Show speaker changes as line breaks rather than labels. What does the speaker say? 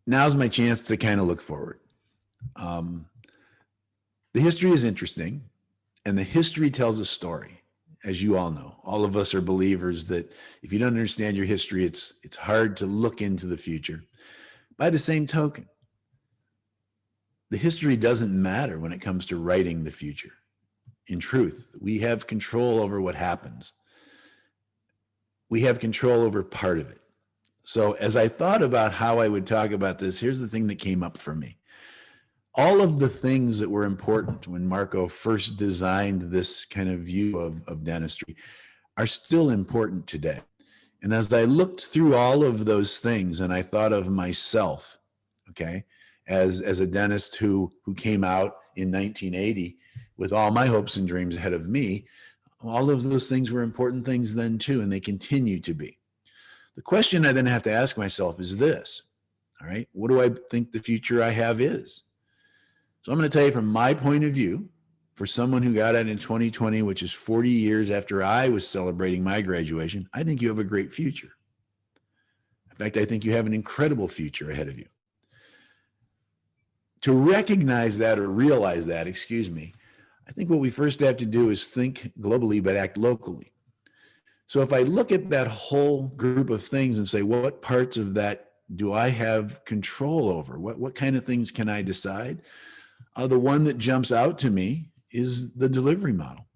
now's my chance to kind of look forward. The history is interesting, and the history tells a story, as you all know. All of us are believers that if you don't understand your history, it's hard to look into the future. By the same token, the history doesn't matter when it comes to writing the future. In truth, we have control over what happens. We have control over part of it. So as I thought about how I would talk about this, here's the thing that came up for me. All of the things that were important when Marco first designed this kind of view of dentistry are still important today. And as I looked through all of those things and I thought of myself, okay, as a dentist who came out in 1980 with all my hopes and dreams ahead of me, all of those things were important things then too, and they continue to be. The question I then have to ask myself is this, all right, what do I think the future I have is? So I'm going to tell you from my point of view, for someone who got out in 2020, which is 40 years after I was celebrating my graduation, I think you have a great future. In fact, I think you have an incredible future ahead of you. To recognize that or realize that, I think what we first have to do is think globally but act locally. So if I look at that whole group of things and say, what parts of that do I have control over? What kind of things can I decide? The one that jumps out to me is the delivery model.